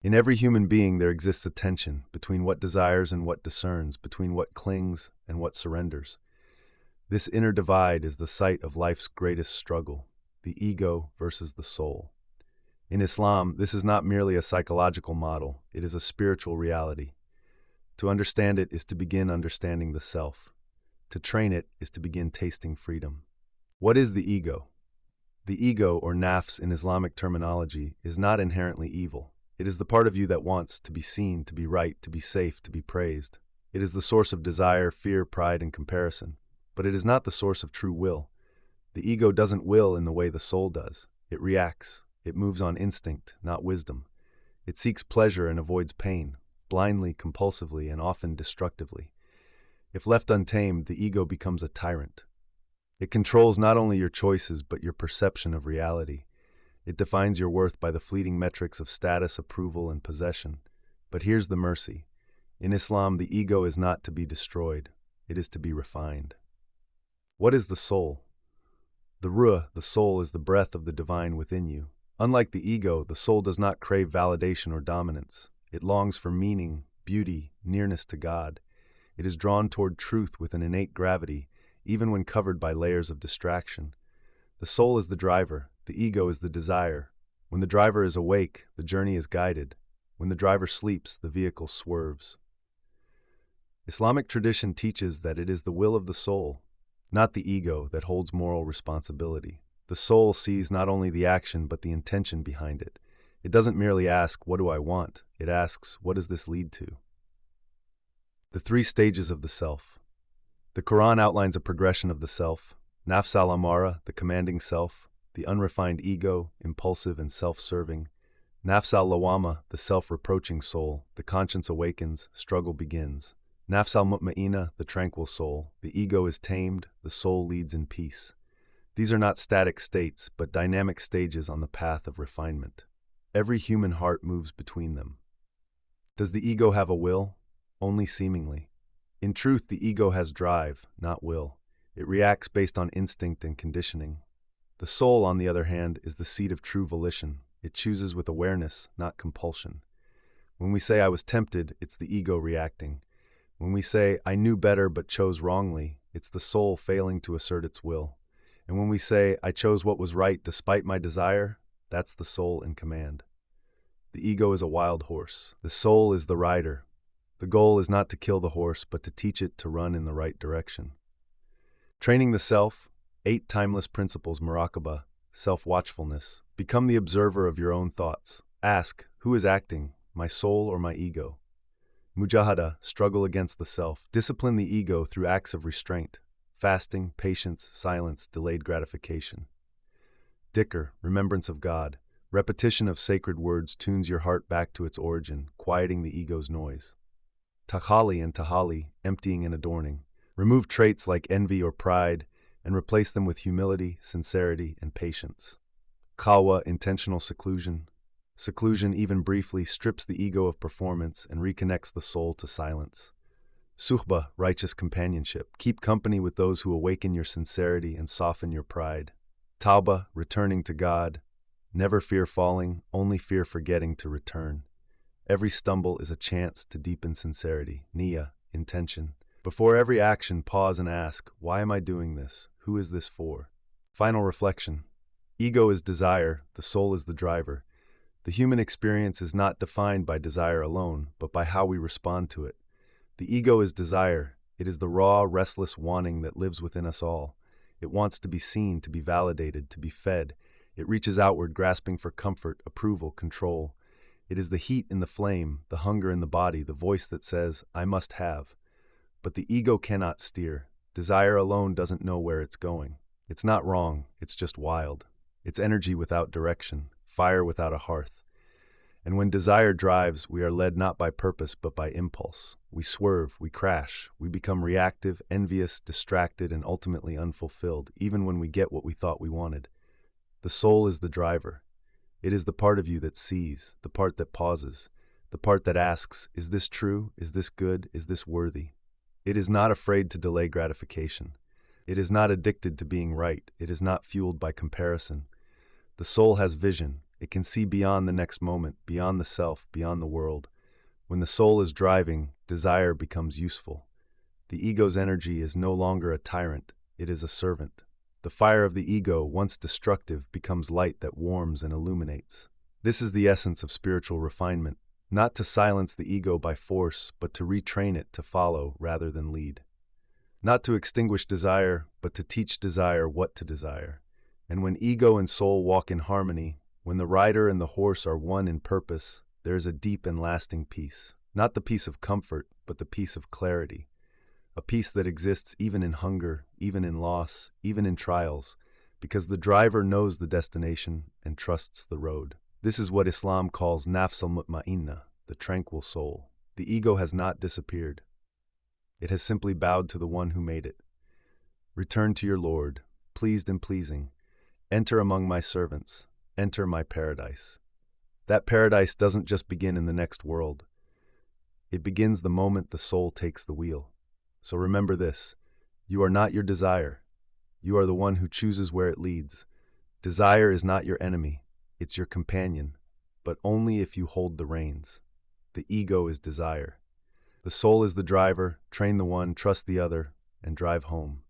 In every human being there exists a tension between what desires and what discerns, between what clings and what surrenders. This inner divide is the site of life's greatest struggle, the ego versus the soul. In Islam, this is not merely a psychological model, it is a spiritual reality. To understand it is to begin understanding the self. To train it is to begin tasting freedom. What is the ego? The ego, or nafs in Islamic terminology, is not inherently evil. It is the part of you that wants to be seen, to be right, to be safe, to be praised. It is the source of desire, fear, pride, and comparison. But it is not the source of true will. The ego doesn't will in the way the soul does. It reacts. It moves on instinct, not wisdom. It seeks pleasure and avoids pain, blindly, compulsively, and often destructively. If left untamed, the ego becomes a tyrant. It controls not only your choices, but your perception of reality. It defines your worth by the fleeting metrics of status, approval, and possession. But here's the mercy. In Islam, the ego is not to be destroyed. It is to be refined. What is the soul? The ruh, the soul, is the breath of the divine within you. Unlike the ego, the soul does not crave validation or dominance. It longs for meaning, beauty, nearness to God. It is drawn toward truth with an innate gravity, even when covered by layers of distraction. The soul is the driver, the ego is the desire. When the driver is awake, the journey is guided. When the driver sleeps, the vehicle swerves. Islamic tradition teaches that it is the will of the soul, not the ego, that holds moral responsibility. The soul sees not only the action but the intention behind it. It doesn't merely ask, "What do I want?" It asks, "What does this lead to?" The three stages of the self. The Quran outlines a progression of the self: nafs al-amara, the commanding self; the unrefined ego, impulsive and self-serving; nafs al-lawama, the self-reproaching soul; the conscience awakens, struggle begins; nafs al-mutma'ina, the tranquil soul; the ego is tamed, the soul leads in peace. These are not static states, but dynamic stages on the path of refinement. Every human heart moves between them. Does the ego have a will? Only seemingly. In truth, the ego has drive, not will. It reacts based on instinct and conditioning. The soul, on the other hand, is the seat of true volition. It chooses with awareness, not compulsion. When we say, "I was tempted," it's the ego reacting. When we say, "I knew better but chose wrongly," it's the soul failing to assert its will. And when we say, "I chose what was right despite my desire," that's the soul in command. The ego is a wild horse. The soul is the rider. The goal is not to kill the horse, but to teach it to run in the right direction. Training the self, 8 timeless principles: muraqabah, self-watchfulness. Become the observer of your own thoughts. Ask, who is acting, my soul or my ego? Mujahada, struggle against the self. Discipline the ego through acts of restraint: fasting, patience, silence, delayed gratification. Dhikr, remembrance of God. Repetition of sacred words tunes your heart back to its origin, quieting the ego's noise. Takhali and tahali, emptying and adorning. Remove traits like envy or pride and replace them with humility, sincerity, and patience. Khalwa, intentional seclusion. Seclusion, even briefly, strips the ego of performance and reconnects the soul to silence. Suhbah, righteous companionship. Keep company with those who awaken your sincerity and soften your pride. Tauba, returning to God. Never fear falling, only fear forgetting to return. Every stumble is a chance to deepen sincerity. Niyya, intention. Before every action, pause and ask, why am I doing this? Who is this for? Final reflection. Ego is desire, the soul is the driver. The human experience is not defined by desire alone, but by how we respond to it. The ego is desire. It is the raw, restless wanting that lives within us all. It wants to be seen, to be validated, to be fed. It reaches outward, grasping for comfort, approval, control. It is the heat in the flame, the hunger in the body, the voice that says, I must have. But the ego cannot steer. Desire alone doesn't know where it's going. It's not wrong, it's just wild. It's energy without direction, fire without a hearth. And when desire drives, we are led not by purpose but by impulse. We swerve, we crash, we become reactive, envious, distracted, and ultimately unfulfilled, even when we get what we thought we wanted. The soul is the driver. It is the part of you that sees, the part that pauses, the part that asks, is this true? Is this good? Is this worthy? It is not afraid to delay gratification. It is not addicted to being right. It is not fueled by comparison. The soul has vision. It can see beyond the next moment, beyond the self, beyond the world. When the soul is driving, desire becomes useful. The ego's energy is no longer a tyrant, it is a servant. The fire of the ego, once destructive, becomes light that warms and illuminates. This is the essence of spiritual refinement, not to silence the ego by force, but to retrain it to follow rather than lead. Not to extinguish desire, but to teach desire what to desire. And when ego and soul walk in harmony, when the rider and the horse are one in purpose, there is a deep and lasting peace. Not the peace of comfort, but the peace of clarity. A peace that exists even in hunger, even in loss, even in trials, because the driver knows the destination and trusts the road. This is what Islam calls nafs al-mutma'inna, the tranquil soul. The ego has not disappeared. It has simply bowed to the one who made it. Return to your Lord, pleased and pleasing. Enter among my servants. Enter my paradise. That paradise doesn't just begin in the next world. It begins the moment the soul takes the wheel. So remember this, you are not your desire. You are the one who chooses where it leads. Desire is not your enemy, it's your companion, but only if you hold the reins. The ego is desire. The soul is the driver, train the one, trust the other, and drive home.